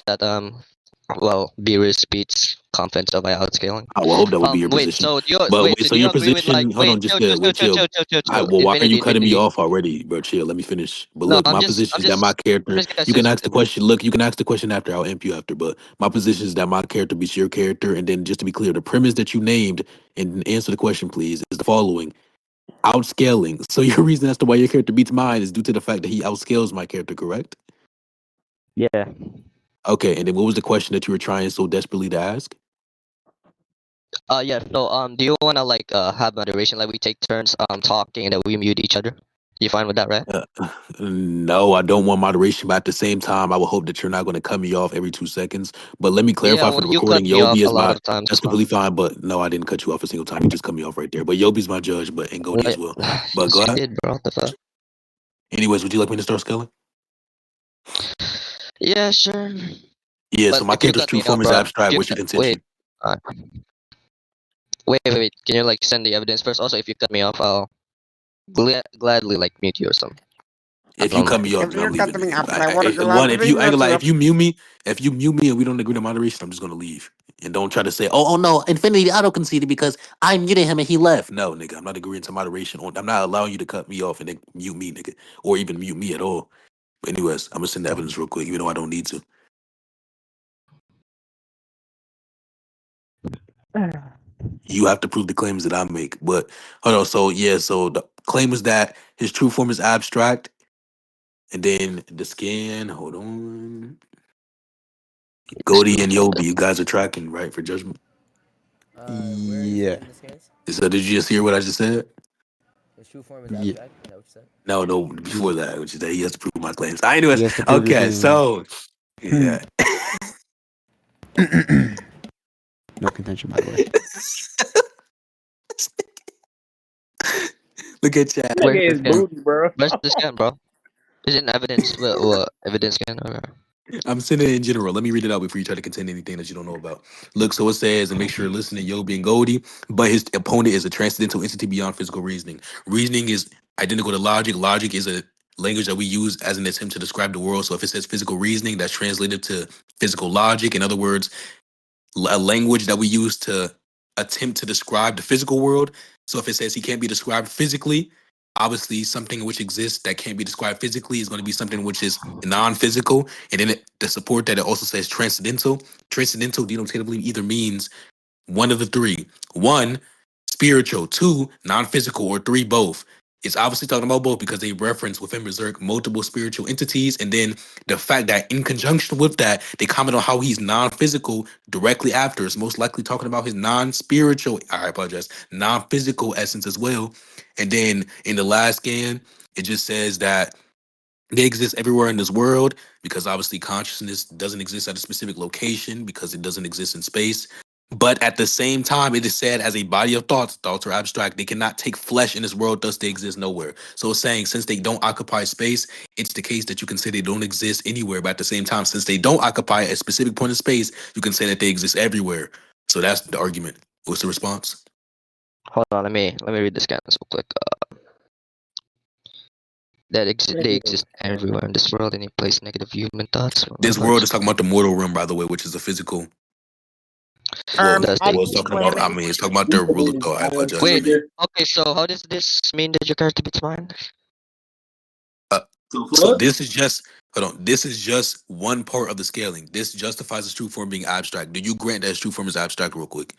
that Beerus beats confidence by outscaling. I will hope that would be your Wait, position. so do you But wait? wait, Do so you your agree with like position? Hold wait? on, just chill. Wait, chill. Well, why are you cutting me Infinity. off already, bro? Chill. Let me finish. But No, look, my position I'm is that my character. just gonna You say can ask the something. question. Look, you can ask the question after. I'll amp you after. But my position is that my character beats your character. And then, just to be clear, the premise that you named and answer the question, please, is the following: outscaling. So your reason as to why your character beats mine is due to the fact that he outscales my character, correct? Yeah. Okay. And then, what was the question that you were trying so desperately to ask? Yeah. So do you wanna like have moderation? Like we take turns talking and then we mute each other. You fine with that, right? Uh, no, I don't want moderation, but at the same time, I would hope that you're not going to cut me off every 2 seconds. But let me Yeah. clarify for Well, the you cut recording. me off Yobi a is lot my. of times. That's completely fine. But no, I didn't cut you off a single time. You just cut me off right there. But Yobi's my judge, but and Godi as Wait, well. But yes, go you ahead. did, bro. What the fuck? Anyways, would you like me to start scaling? Yeah, sure. Yeah. So But my if you character's cut true me off, form is bro, abstract. What's your wait, contention? uh, wait. Can you like send the evidence first? Also, if you cut me off, I'll gladly like mute you or something. I If you don't cut mind. me off, If then you I'm cut leaving. me off, I would One, if gladly you ain't gonna mute lie, you. if you mute me and we don't agree to moderation, I'm just gonna leave. And don't try to say, oh no, Infinity auto conceded because I muted him and he left. No, nigga, I'm not agreeing to moderation. I'm not allowing you to cut me off and then mute me, nigga, or even mute me at all. But anyways, I'm gonna send the evidence real quick, even though I don't need to. You have to prove the claims that I make. But hold on, so yeah, so the claim is that his true form is abstract, and then the scan. Hold on. Goldie and Yobi, you guys are tracking, right, for judgment? Where are you Yeah. stating this case? So did you just hear what I just said? His true form is Yeah. abstract. Is that what you said? No, before that, which is that he has to prove my claims. Anyways, He has to prove your okay, claims. so yeah. No contention, by the way. Look at chat. Where's Nigga the is scan? booty, bro. Where's the scan, bro? Is it an evidence? What evidence scan? Or... I'm sending it in general. Let me read it out before you try to contend anything that you don't know about. Look, so it says, and make sure you're listening, Yobi and Goldie, but his opponent is a transcendental entity beyond physical reasoning. Reasoning is identical to logic. Logic is a language that we use as an attempt to describe the world. So if it says physical reasoning, that's translated to physical logic. In other words, a language that we use to attempt to describe the physical world. So if it says he can't be described physically, obviously something which exists that can't be described physically is going to be something which is non-physical. And then to support that, it also says transcendental. Transcendental denotatively either means one of the three. One, spiritual. Two, non-physical. Or three, both. It's obviously talking about both because they reference within Berserk multiple spiritual entities. And then the fact that in conjunction with that, they comment on how he's non-physical directly after. It's most likely talking about his non-spiritual, I apologize, non-physical essence as well. And then in the last scan, it just says that they exist everywhere in this world because obviously consciousness doesn't exist at a specific location because it doesn't exist in space. But at the same time, it is said as a body of thoughts, thoughts are abstract. They cannot take flesh in this world, thus they exist nowhere. So it's saying since they don't occupy space, it's the case that you can say they don't exist anywhere. But at the same time, since they don't occupy a specific point of space, you can say that they exist everywhere. So that's the argument. What's the response? Hold on, let me read the scans real quick. They exist everywhere in this world. Any place negative human thoughts. This world is talking about the mortal realm, by the way, which is a physical. Well, Does I it's talking about. I claiming. mean, it's talking about the rule of thought. I apologize. I wait. mean, Okay, so how does this mean that your character beats mine? uh, so this is just. Hold on. This is just one part of the scaling. This justifies his true form being abstract. Do you grant that his true form is abstract, real quick?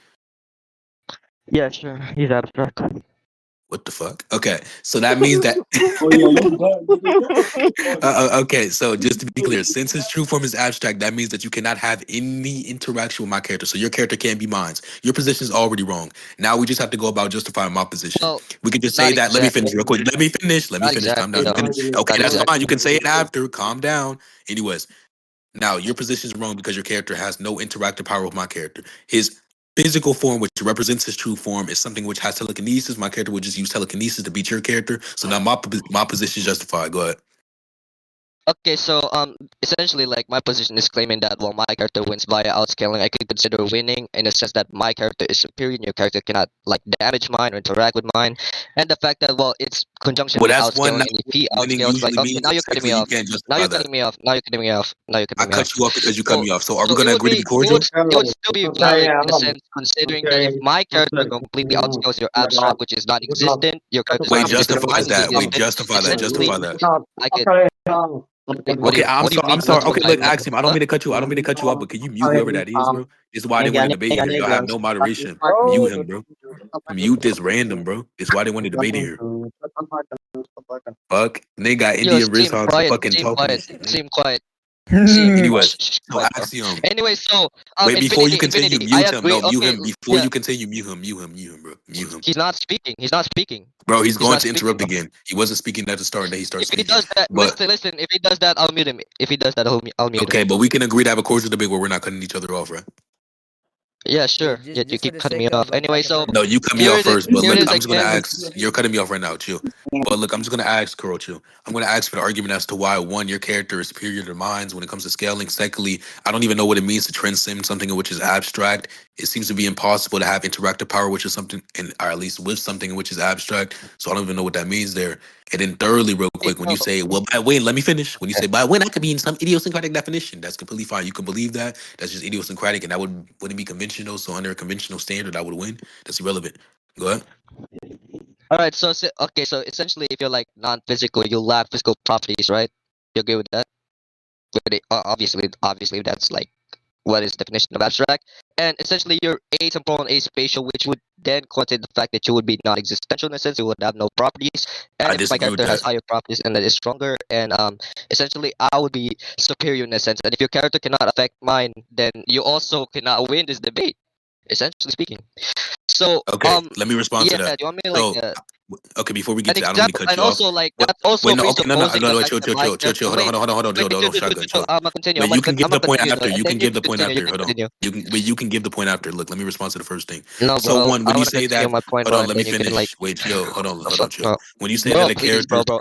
Yeah, sure. He's abstract. What the fuck? Okay, so that means that. Okay, so just to be clear, since his true form is abstract, that means that you cannot have any interaction with my character. So your character can't be mine. Your position is already wrong. Now we just have to go about justifying my position. Well, We can just say not that. Let me exactly. finish real quick. Let me finish. Let me Not finish. Calm exactly down. You though. can. Okay, Not that's fine. exactly. You can say it after. Calm down. Anyways, now your position is wrong because your character has no interactive power with my character. His physical form, which represents his true form, is something which has telekinesis. My character would just use telekinesis to beat your character. So now my position is justified. Go ahead. Okay, so essentially, like my position is claiming that well, my character wins via outscaling. I could consider winning in the sense that my character is superior, and your character cannot like damage mine or interact with mine, and the fact that well, it's conjunction Well, with that's one. outscaling, That's and if what he winning outscales, like usually okay, means. now you're cutting me Respectfully, you off. can't Now justify you're that. cutting me off. Now you're cutting me off. Now you're I cutting me cut off. you off because you cut So, me off. So are we so gonna agree to be cordial? it would still be valid in a sense, considering that if my character completely outscales your abstract, which is non-existent, your character is Wait, non-existent, or justifies mine is that. Wait, existent. justify that. Essentially, Justify that. I could. Okay, I'm What do you sorry. I'm mean sorry. Okay, justify look, what? Axiom. I don't Huh? mean to cut you. I don't mean to cut you off, but can you mute whoever that is, bro? This is why they want to debate here. Y'all have no moderation. Mute him, bro. Mute this random, bro. This is why they want to debate here. Fuck. They got Yo, Indian wrist hog for fucking seem talking quiet, this shit, nigga. seem quiet, seem Anyways, so quiet, bro. Axiom. Anyway, so Wait, before you continue, infinity. I mute him. agree. No, mute Okay, him. Before yeah, you continue, mute him. Mute him, bro. Mute him. he's not speaking. He's not speaking. Bro, he's He's going not to speaking, interrupt bro. again. He wasn't speaking at the start, and then he starts If he speaking. does that, But listen. If he does that, I'll mute him. If he does that, I'll mute him. okay, but we can agree to have a cordial debate where we're not cutting each other off, right? Yeah, Yeah, sure. just Yet you just for keep the cutting me sake off. of Anyway, back and so forth. No, you cut me here off it is. first. But Here it look, is I'm just gonna again. ask. You're cutting me off right now. Chill. But look, I'm just gonna ask, Kuro, chill. I'm gonna ask for the argument as to why one, your character is superior to mine when it comes to scaling. Secondly, I don't even know what it means to transcend something in which is abstract. It seems to be impossible to have interactive power, which is something, or at least with something in which is abstract. So I don't even know what that means there. And then thirdly, real Hey, quick, when bro. you say, well, by when, let me finish. When you Okay. say by when, I could be in some idiosyncratic definition. That's completely fine. You can believe that. That's just idiosyncratic, and that wouldn't be conventional. So under a conventional standard, I would win. That's irrelevant. Go ahead. All right. So okay. So essentially, if you're like non-physical, you lack physical properties, right? You agree with that? But obviously, that's like what is the definition of abstract? And essentially, you're atemporal and aspatial, which would then contain the fact that you would be non-existential in a sense. You would have no properties. I And if my disagree with character has that. higher properties and that is stronger, and essentially, I would be superior in a sense. And if your character cannot affect mine, then you also cannot win this debate. Essentially speaking. So Okay, let me respond to yeah. Do that. you want me to like So, okay, before we get an to that, I don't mean to example, cut and you off. also like What? that also Wait, no, okay, no, no, presupposing no, the no, fact chill, that chill, my chill, chill, character. chill. Wait, Hold on, wait, chill, chill, don't chill, chill, shotgun, chill, chill. chill. I'm gonna continue. Wait, you can I'm give gonna the point continue. after. And You then can you give can the point continue. You after. can Hold on. continue. You can give the point after. Look, let me respond to the first thing. No, So bro. one, I when you want to say continue that, my point, hold bro, on, and let then me you can finish. like. Wait, chill. Hold on, chill. No, When you say bro, that a please, character, bro. bro,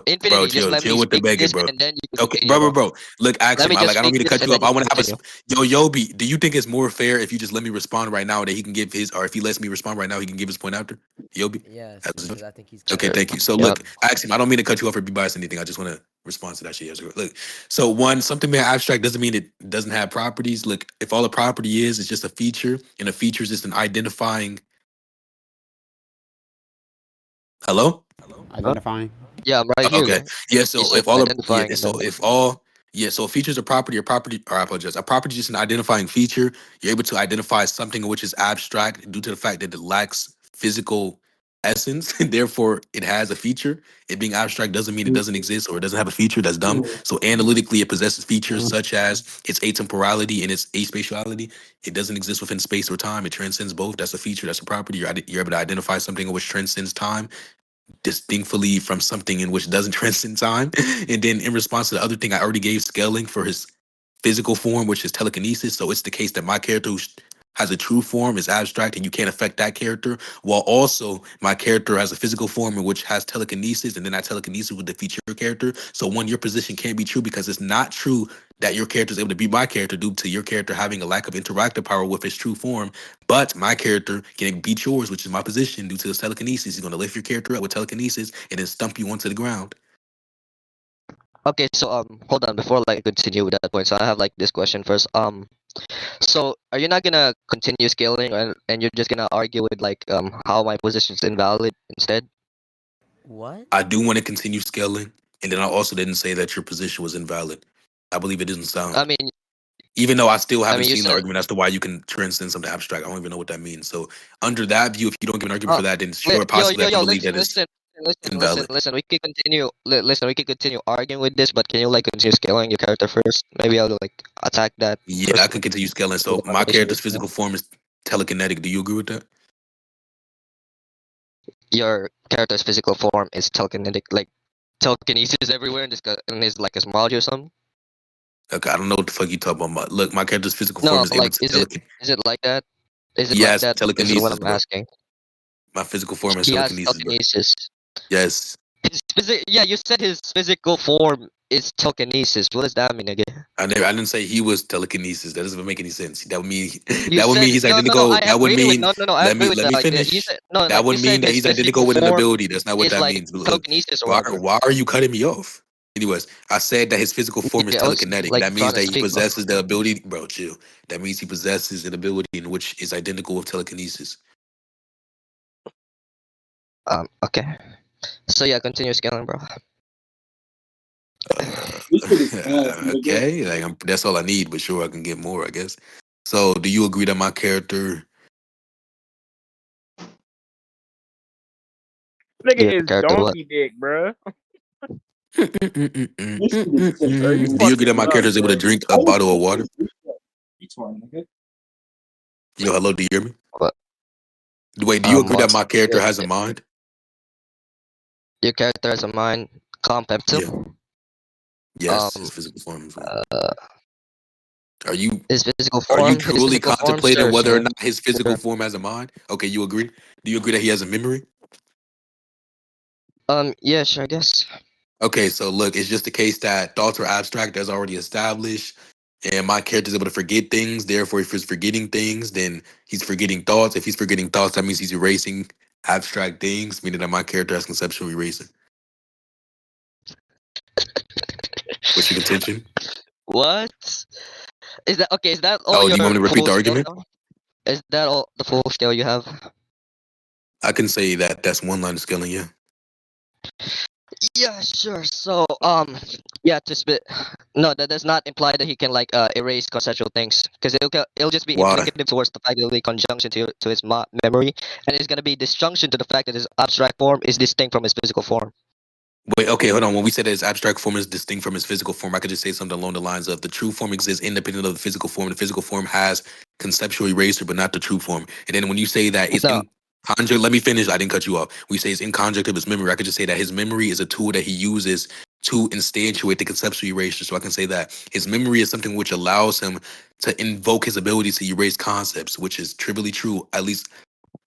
Infinity, just chill, let me chill with the speak begging, this, bro. and then you can Okay, continue, bro. bro. Look, Let Axiom, me I just like. I don't speak mean to this, cut and you then up. you I can want to have a continue. yo, Yobi. Do you think it's more fair if you just let me respond right now that he can give his, or if he lets me respond right now, he can give his point after? Yobi. Yes, because I think he's cut Okay, off. thank you. So Yeah. look, Axiom, I don't mean to cut you off or be biased or anything. I just want to respond to that shit. Yes, look, so one, something being abstract doesn't mean it doesn't have properties. Look, if all a property is just a feature, and a feature is just an identifying. Hello. Huh? Identifying. Yeah, I'm right here, Okay. though. Yeah. You So said if all of yeah. identifying, and So then if all yeah. So a feature is a property. Or property. Or I apologize. A property is just an identifying feature. You're able to identify something which is abstract due to the fact that it lacks physical essence, and therefore it has a feature. It being abstract doesn't mean it doesn't exist or it doesn't have a feature. That's dumb. So analytically, it possesses features such as its atemporality and its aspatiality. It doesn't exist within space or time. It transcends both. That's a feature. That's a property. You're able to identify something which transcends time distinctly from something in which doesn't transcend time. And then in response to the other thing, I already gave scaling for his physical form, which is telekinesis. So it's the case that my character who has a true form is abstract and you can't affect that character, while also my character has a physical form in which has telekinesis, and then that telekinesis would defeat your character. So one, your position can't be true because it's not true that your character is able to be my character due to your character having a lack of interactive power with its true form. But my character can beat yours, which is my position, due to his telekinesis. He's going to lift your character up with telekinesis and then stump you onto the ground. okay. So hold on before like continue with that point. So I have like this question first. So are you not gonna continue scaling, and you're just gonna argue with like how my position is invalid instead? What? I do want to continue scaling. And then I also didn't say that your position was invalid. I believe it isn't I sound. mean, Even though I still I haven't mean, you seen the said. argument as to why you can transcend something abstract. I don't even know what that means. So under that view, if you don't give an argument Oh, for that, then wait, sure, possibly I can yo, believe that it's invalid. listen. We can continue. Listen, we can continue arguing with this, but can you like continue scaling your character first? Maybe I'll like attack that Yeah, I first. can continue scaling. With So the my foundation. character's physical form is telekinetic. Do you agree with that? Your character's physical form is telekinetic, like telekinesis everywhere, and and is like a cosmology or something. Okay, I don't know what the fuck you talking about. Look, my character's physical form No, is able like to telekinesis. is it like that? Is it He like has that? Is what telekinesis, I'm bro. asking. My physical form has He has telekinesis, bro. telekinesis. Yes. Yeah, you said his physical form is telekinesis. What does that mean again? I didn't say he was telekinesis. That doesn't make any sense. That would mean You said he's no. I identical. That would agree with mean no. I agree with let me that. You finish. said no. That Like you would mean said, that his he's identical physical with an form ability. That's not what is that like means. Look, telekinesis or whatever. why are you cutting me off? Anyways, I said that his physical form is Yeah, I was telekinetic. like That means trying to that he speak, bro. possesses the ability, bro. Chill. That means he possesses an ability in which is identical with telekinesis. Okay. So yeah, continue scaling, bro. This shit is ass, nigga. Okay, like that's all I need. But sure, I can get more, I guess. So, do you agree that my character? Nigga Your is character what? donkey dick, bruh. This shit is sick, bro. You Do you agree that fucking my nuts, character is able to bro. drink I a was bottle of water? retarded, nigga. Yo, hello, do you hear me? What? Wait, do you agree that What's my character has a mind? your character has a mind Yeah. Conceptual? Yes, his physical form as well. Uh, Are you his physical truly form, contemplating sure, whether or sure. not his physical form has a mind? Okay, you agree? Do you agree that he has a memory? Yeah, sure, I guess. Okay, so look, it's just the case that thoughts are abstract, as already established, and my character is able to forget things. Therefore, if he's forgetting things, then he's forgetting thoughts. If he's forgetting thoughts, that means he's erasing abstract things, meaning that my character has conceptual erasing. What's your contention? What? Is that okay? Is that all Oh, do you want your me to repeat full the skill argument? now? Is that all the full skill you have? I can say that that's one line of scaling, yeah. Yeah, sure. So, yeah, to spit. No, that does not imply that he can like erase conceptual things, because it'll just be Why? implicative towards the fact that it'll be conjunction to his memory, and it's gonna be disjunction to the fact that his abstract form is distinct from his physical form. Wait, okay, hold on. When we said that his abstract form is distinct from his physical form, I could just say something along the lines of the true form exists independent of the physical form. The physical form has conceptual erasure, but not the true form. And then when you say that it's No, in conjunct, let me finish. I didn't cut you off. We say it's in conjunct of his memory. I could just say that his memory is a tool that he uses to instantiate the conceptual erasure. So I can say that his memory is something which allows him to invoke his ability to erase concepts, which is trivially true, at least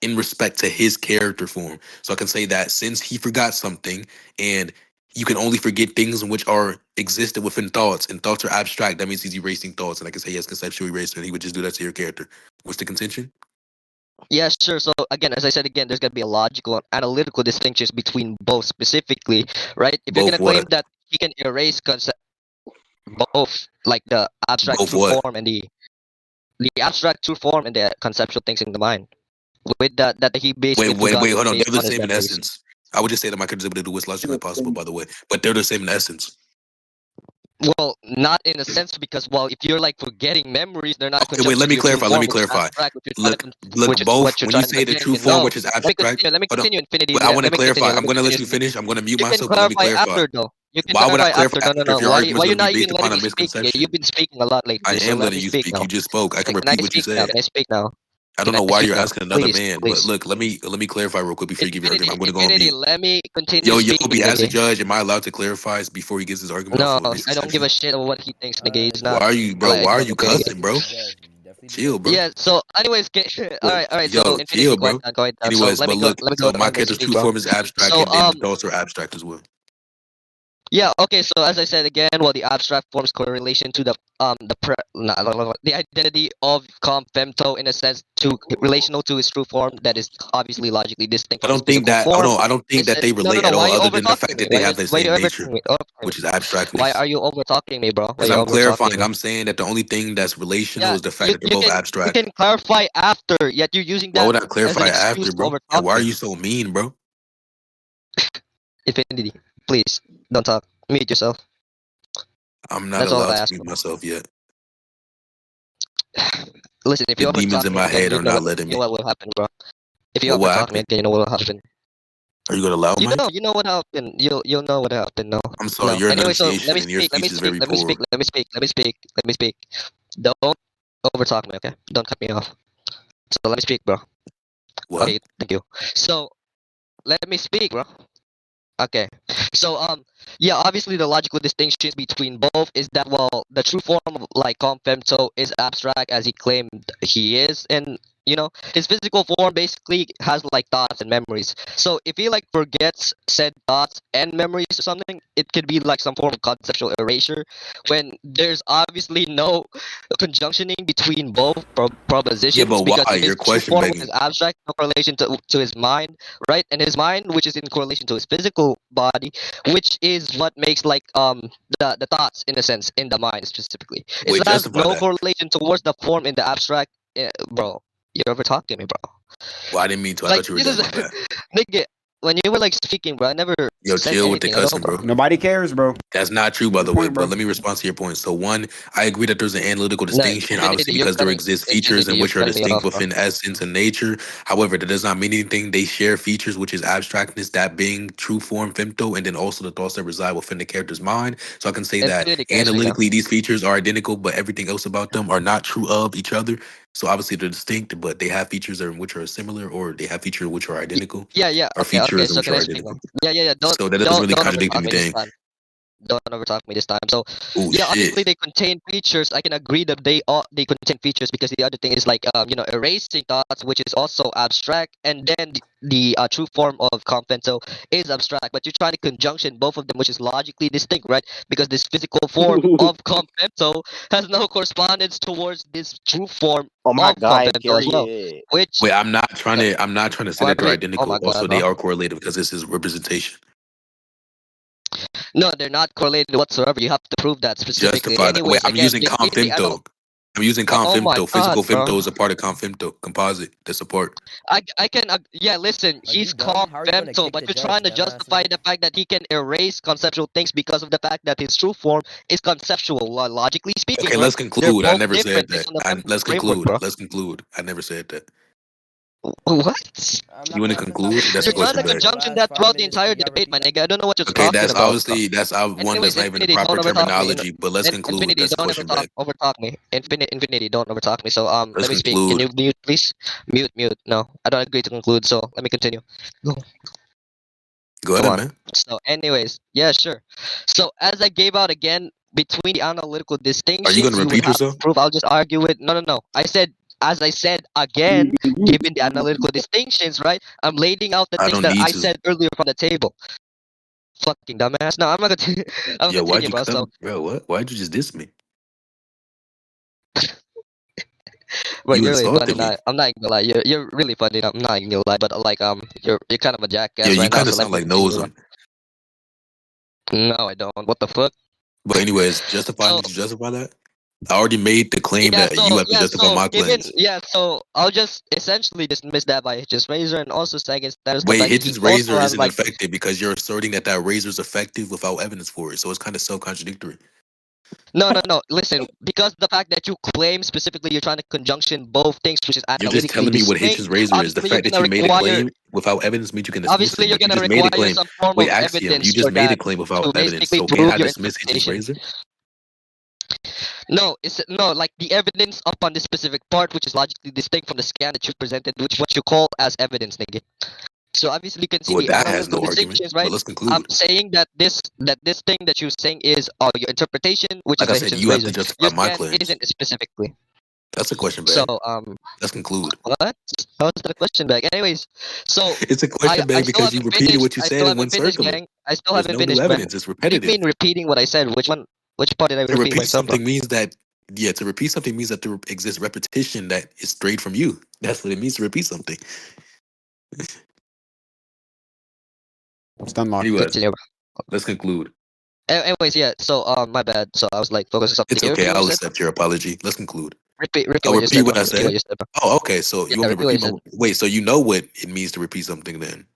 in respect to his character form. So I can say that since he forgot something, and you can only forget things which are existed within thoughts, and thoughts are abstract, that means he's erasing thoughts. And I can say he has conceptual erasure, and he would just do that to your character. What's the contention? yeah, sure. So again, as I said again, there's gonna be a logical and analytical distinctions between both specifically, right? If you're Both gonna claim what? that he can erase both, like the abstract Both true what? form and the abstract true form and the conceptual things in the mind, with that he basically forgot Wait, hold on. based They're the on his same in memories. essence. I would just say that my character is able to do what's logically possible, by the way. But they're the same in essence. Well, not in a sense, because well, if you're like forgetting memories, they're not Okay, wait, conjunction let to me your true clarify. Let form, me which is clarify. abstract, which you're trying to Look, look, which is what both. you're When you trying to say the get true me. form, No, which is abstract, let me hold on. continue, Infinity. But I want to Let me continue. clarify. Let I'm me going to let continue. you finish. I'm going to mute You can myself, but let me clarify clarify. after, though. You can Why would I clarify clarify after. No, no, after no. if your Why argument is why going you're to be not based even letting upon a me speak? misconception? You've been speaking a lot lately, I so am let letting me you speak speak. now. You just spoke. I can Can I repeat what you speak now? said. Can I speak now? I don't Can know I why speak you're now? asking another Please, man, but please. look, let me clarify real quick before you give your argument. Infinity, I'm going to go on Infinity. mute. Let me continue Yo, speaking, Yobi, as a nigga. judge, am I allowed to clarify before he gives his argument off No, of a I don't give a misconception? shit of what he thinks, nigga. He's Why not are you, bro? like Why are no, you okay, nigga. cussing, bro? Definitely the judge. Definitely the Chill, judge. bro. Yeah. So, anyways, Look, all right. So, yo, Infinity, chill, quiet bro. down, quiet down. So, Anyways, but look, let me go so my ahead and character's speak, true bro. form is abstract, So, and then the thoughts are abstract as well. yeah. Okay. So, as I said again, well, the abstract forms correlation to the identity of comp femto in a sense to relational to his true form that is obviously logically distinct I from his don't think physical that. Hold form. on, I don't think It's that they no, no, relate no. at Why all, are you other over than the talking fact me? that they have the Why you same over nature, talking me? which is Why abstractness. are you over talking me, bro? Why Because you I'm over talking clarifying, me? I'm saying that the only thing that's relational Yeah, is the fact that they're both you abstract. can clarify after. Yet you're using Why that would I as an clarify excuse after, to bro? overtalk And why are me. you so mean, bro? Infinity, please don't talk. Mute yourself. I'm not That's all I allowed to ask mute for. myself yet. Listen, if The you demons overtalk in me my again, head are not letting you know me. what will happen, bro. If you Well, what overtalk me happened? again, you know what will happen. Are you going to allow Mike? You know what happened. You'll know what happened. No, I'm sorry, no. your Anyway, so enunciation and your speech is very let me poor. speak, let me speak, let me speak, let me speak. Don't overtalk me, okay? Don't cut me off. So let me speak, bro. What? Okay, thank you. So let me speak, bro. Okay. So yeah, obviously the logical distinctions between both is that well the true form of like Confemto is abstract as he claimed he is, and You know, his physical form basically has like thoughts and memories. So if he like forgets said thoughts and memories or something, it could be like some form of conceptual erasure when there's obviously no conjunctioning between both Yeah, propositions but because why? his You're true question form, which is begging. abstract, no correlation to his mind, right? And his mind, which is in correlation to his physical body, which is what makes like the thoughts in a sense in the mind specifically. It Wait, has justify no that. correlation towards the form in the abstract, bro. You're over talking me, bro. Well, I didn't mean to. I Like thought you were this is done. My bad. nigga. When you were like speaking, bro, I never Yo, said chill with the anything at all, cussing, bro. bro. Nobody cares, bro. That's not true, by What's the your way. point, But bro? let me respond to your point. So, one, I agree that there's an analytical No, distinction, obviously, Infinity, you're because there cutting. exist features Infinity, in you're which are cutting me distinct off, bro. within essence and nature. However, that does not mean anything. They share features, which is abstractness, that being true form, femto, and then also the thoughts that reside within the character's mind. So, I can say that Infinity, can I speak now? analytically, these features are identical, but everything else about them are not true of each other. So, obviously, they're distinct, but they have features that in which are similar, or they have features which are Y- identical, Yeah, yeah. or Okay, okay. features in So which can are I speak now? identical. Yeah, yeah, yeah. Don't So, that doesn't don't really don't contradict overtalk me this anything. time. Don't overtalk me this time. So, Oh, yeah, shit. obviously they contain features. I can agree that they contain features because the other thing is like erasing thoughts, which is also abstract, and then the true form of confento is abstract. But you're trying to conjunction both of them, which is logically distinct, right? Because this physical form of confento has no correspondence towards this true form Oh my of god, confento as well, period. which Wait, I'm not trying to say oh, that they're oh identical. my Also, god, they bro. are correlated because this is representation. No, they're not correlated whatsoever. You have to prove that specifically. Justify that. Wait, Anyways, I'm again, using in the confemto. I'm using oh my confemto. god, Physical bro. femto is a part of confemto. Composite. That's a part. I can yeah. Listen, Are you he's dumb? How are you gonna femto, kick but the you're trying judge, to dumbass justify nigga? the fact that he can erase conceptual things because of the fact that his true form is conceptual. Logically speaking, Okay, right? let's They're conclude. I both never different said based that. on the Let's framework, conclude. bro. Let's conclude. I never said that. What? I'm You not want to gonna spend my conclude? whole That's a You're day trying question to explaining back. the conjunction last that five throughout the minutes. Can entire y'all debate, my repeat that? nigga. I don't know what you're Okay, talking that's about, bro. obviously that's one that's Anyways, not even the Infinity, don't proper overtalk me. terminology. But let's conclude. Infinity, That's a don't ever question talk back. overtalk me. Infinity, don't overtalk me. So Let's let me speak. Can conclude. you mute, please? Mute. No, I don't agree to conclude. So let me continue. Go. Go Come ahead, on. man. So, anyways, yeah, sure. So as I gave out again between the analytical Are you going distinctions, to you would repeat have to yourself? prove. I'll just argue it. No, no, no. I said. As I said again, given the analytical distinctions, right? I'm laying out the I things don't that need I to. said earlier from the table. Fucking dumbass. No, I'm not gonna. I'm Yo, why'd continue, you bro. So, come, bro? What? Why'd you just diss me? bro, You you're really funny. insulted me. Now, I'm not gonna lie. You're really funny. I'm not gonna lie. But like, you're kind of a Yo, jackass you right now. kind of So let sound me like continue, bro. nosing. No, I don't. What the fuck? But anyways, justify. So Did you justify that? I already made the claim yeah, that you have to yeah, justify my given claims. yeah, so I'll just essentially dismiss that by Hitchens razor and also second status the Wait, fact that he Hitchens also razor has isn't like effective because you're asserting that that razor is effective without evidence for it. So it's kind of self-contradictory. no. Listen, because the fact that you claim specifically you're trying to conjunction both things, which is You're just analytically telling me what distinct. Hitchens razor is. The fact that you made a claim without evidence means you can dismiss Obviously it. you're But you gonna just made a require claim. some form Wait, of Axiom, you evidence just for made a that claim without to evidence. basically So can't prove I your dismiss Hitchens interpretation. razor? No, it's no like the evidence upon this specific part, which is logically distinct from the scan that you presented, which is what you call as evidence, nigga. So obviously you can see Well, the that has analytical no argument. distinctions, But right? let's I'm conclude. saying that this thing that you're saying is your interpretation, which is Like I the said, Hitchens you have to razor. justify Your my scan claims. isn't specifically. That's a question So bag. Let's conclude. what? How's the question back? Anyways, so It's a question I bag still because you haven't repeated finished. what you I said still in one haven't finished, circular. gang. I still There's haven't no new finished, man. evidence. It's What do you repetitive. mean repeating what I said? Which one? Which part did I To repeat repeat myself, bro? something means that, yeah, to repeat something means that there exists repetition that is strayed from you. That's what it means to repeat something. It's done, Mark. Anyways, Continue, let's conclude. anyways, yeah. So my bad. So I was like focusing on something. It's Can you okay. repeat what you I'll said, bro? accept your apology. Let's conclude. Repeat I'll what you repeat said, bro. what I Repeat what said. you said, bro. Oh, okay. So you Yeah, want me to repeat what you repeat said. my wait? So you know what it means to repeat something then?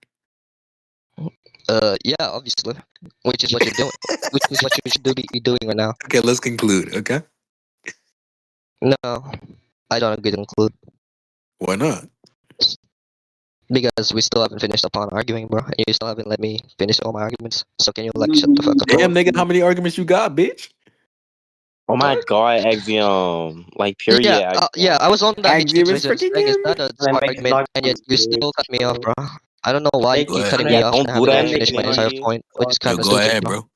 Yeah, obviously. Which is what you're doing. Which is what you should be doing right now. Okay, let's conclude. Okay, No, I don't agree to conclude why not? because we still haven't finished upon arguing, bro. And you still haven't let me finish all my arguments. So can you like shut the fuck up, bro? Damn, nigga, how many arguments you got, bitch? Oh my Fuck. god, Axiom. Like, Yeah, period, yeah. I Axiom. was on that Axiom Hitchens is razor freaking saying it's him. not a smart argument, and yet you still cut me off, bro. I don't know why you Go keep ahead. cutting Yeah, me off don't and do haven't let that, me finish my entire nigga. point, which is Yo, kind of go stupid, ahead, bro. bro.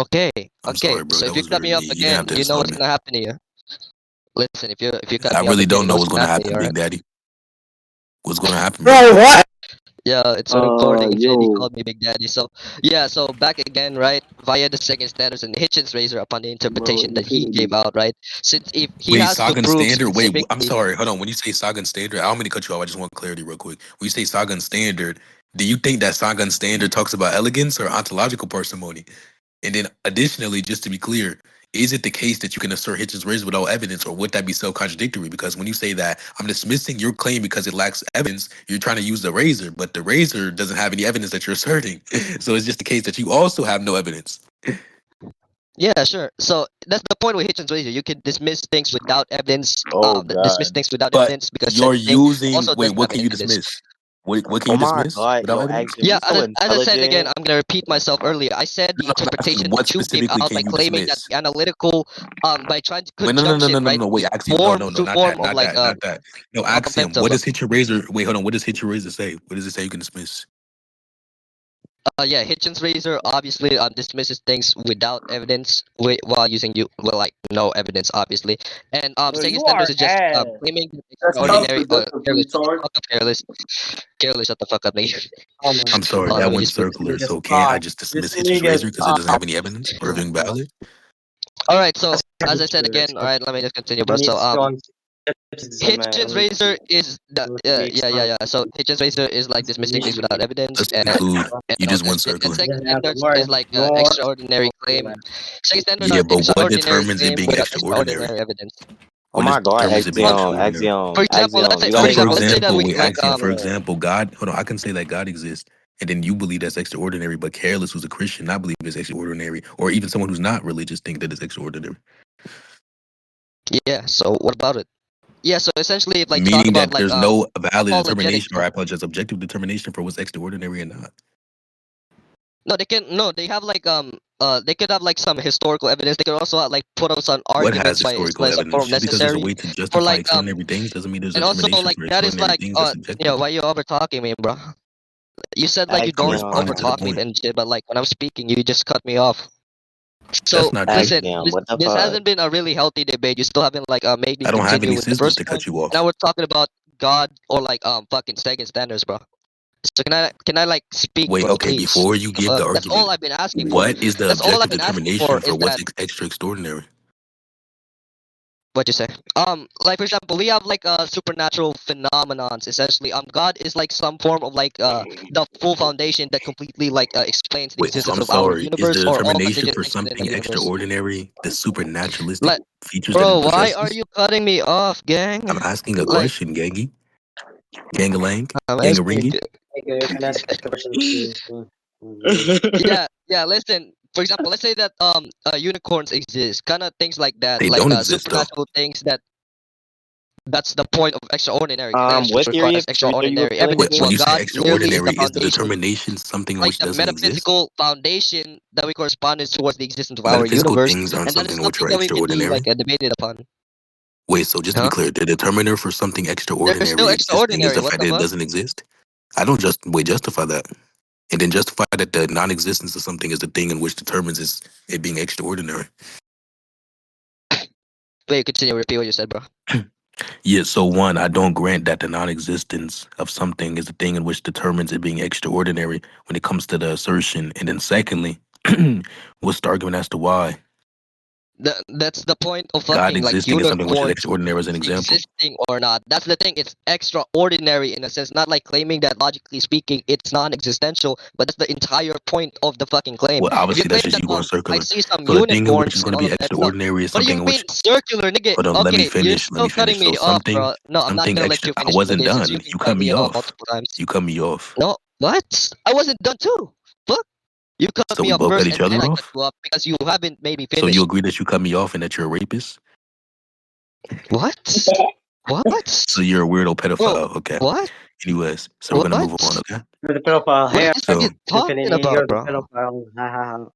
Okay, I'm okay. sorry, bro. So That if you was cut very me off mean. You didn't again, have to you know insult what's me. gonna happen to you. Listen, if you cut I me off really don't again, know goes what's gonna badly. happen, All Big right. Daddy. What's gonna happen, bro? Bro, what? Yeah, it's a recording. Infinity Yo. called me Big Daddy. So yeah, so back again, right? Via the second standards and Hitchens razor upon the Bro, interpretation that he gave Infinity. out, right? Since if he Wait, has to Sagan prove Standard. Wait, I'm specifically, sorry. Hold on. When you say Sagan Standard, I don't mean to cut you off. I just want clarity real quick. When you say Sagan Standard, do you think that Sagan Standard talks about elegance or ontological parsimony? And then additionally, just to be clear, is it the case that you can assert Hitchens razor without evidence, or would that be self-contradictory? Because when you say that I'm dismissing your claim because it lacks evidence, you're trying to use the razor, but the razor doesn't have any evidence that you're asserting. So it's just the case that you also have no evidence. yeah, sure. So that's the point with Hitchens razor. You can dismiss things without evidence. Oh Dismiss god. things without But evidence because you're said thing using also wait, doesn't what have can any you evidence. dismiss? What can Oh you my dismiss god, without yo, evidence? Axiom, Yeah, you so as I said again, intelligent. I'm gonna repeat myself earlier. I said the No, I'm asking interpretation what that you gave specifically out can by you claiming that dismiss? the analytical, by trying to Wait, no, no, no, no, conjunction, no, right, no. Wait, Axiom. No, form no, no, to not form that, of not like that, not that. No, Axiom. complemental. What does hit your razor? Wait, hold on. What does hit your razor say? What does it say you can dismiss? Yeah, Hitchens razor obviously dismisses things without evidence while using like no evidence obviously, and Bro, second you standards are is just ass. claiming That's Wait, extraordinary counterproductive, careless. Shut the retard. fuck up, careless. Shut the fuck up, nigga. Oh my I'm sorry, Let that me went just finish. circular. nigga, So can't I stop. just dismiss This Hitch's nigga razor because it doesn't stop. have any evidence or Oh, everything bro. valid? All right, so That's as I said mature. again, all right, let me just continue, bro. You need So to go on skepticism, man. Hitchens I'm razor is the really yeah. excited. So Hitchens razor is like dismissing things without evidence, Let's and conclude. You just went and circular. second Doesn't have to standards worry. is like More extraordinary claim. Second standards Yeah, are but what extraordinary determines it claim being without extraordinary? extraordinary evidence. Oh What my god, determines it being Um, extraordinary? for Axiom, example, Axiom, you So, gotta for let's say that example, we wait, like Axiom, for example, God, hold on, I can say that God exists, and then you believe that's extraordinary, but Careless, who's a Christian, not believe it's extraordinary, or even someone who's not religious think that it's extraordinary. yeah. So what about it? Yeah. So essentially, if like you talk Meaning about that like there's no valid apologetics, determination, or I apologize, objective determination for what's extraordinary and not. no they have like they could have like some historical evidence. They could also like put out some What has arguments historical by some evidence? form Just because there's a necessary way to for justify like extraordinary things doesn't mean there's a and also determination like for that is extraordinary like things that's subjective. why you over talking me, bro? You said like you I'm don't responding over to the Axiom, talk me point. and shit, but like when I'm speaking, you just cut me off. That's So not true. listen, Axiom, this what the this fuck? hasn't been a really healthy debate. You still haven't like made me I don't have continue any with the scissors first to point. cut you Now off. we're talking about God or like fucking second standards, bro. So can I like speak, Wait, bro? okay, Please. before you The give the fuck? That's all argument, I've been asking for. what is the That's all I've objective been asking for determination for is what's that extra extraordinary? what you say. Like for example, we have like supernatural phenomenons. Essentially, God is like some form of like the full foundation that completely like explains the Wait, so existence I'm of our sorry. Is universe the or all determination contingent for things within the something universe. extraordinary the supernaturalistic Like, features that bro, it why are possesses? you cutting me off, gang? I'm asking a Like, question, Gangy. Gangalang? I'm asking. Gangaringy? Okay, you can ask the question. Mm. Yeah. Listen, for example, let's say that unicorns exist, kind of things like that, They like don't exist though. supernatural things that's the point of extraordinary claims, which What theory requires of truth are you extraordinary appealing Wait, evidence. when Well, to? you say God literally is the extraordinary, is the foundation, determination something in like which the doesn't exist? metaphysical foundation that we correspond towards the existence of our Metaphysical universe, things aren't and that is something in which something are that we can be like extraordinary. debated upon. Wait, so just to be Huh? clear, the determiner for something They're still extraordinary existing is extraordinary. the What fact the that it fuck? doesn't exist? I don't justify that. And then justify that the non-existence of something is the thing in which determines it being extraordinary. Wait, continue. Repeat what you said, bro. Yeah, so one, I don't grant that the non-existence of something is the thing in which determines it being extraordinary when it comes to the assertion. And then secondly, what's the argument as to why? That's the point of God fucking like existing is something which is unicorns extraordinary as an example. existing or not. That's the thing. It's extraordinary in a sense, not like claiming that logically speaking it's non-existential, but that's the entire point of the fucking claim. Well, If you obviously that's claim just that you going I circular. see some So the thing in which unicorns is and going to all be of that stuff. extraordinary is What do something you in mean which, circular, nigga? hold on, let me Okay, you're finish. Let still me cutting finish. So me off, bro. No, I'm not something gonna let extra. you I finish, wasn't nigga, since done. you've been You cut cutting me me off off. multiple times. You cut me off. No, what? I wasn't done too. Fuck. You cut So me we off both cut first, each and then other I cut off. you off because you haven't made me So you finish. agree that you cut me off and that you're a rapist. What? So What? you're a weirdo Bro, pedophile. Okay. what? Anyways, so we're gonna move on. What? Okay. You're the pedophile. What Hey, are you So talking Infinity, about, you're the bro? pedophile. Ha ha ha.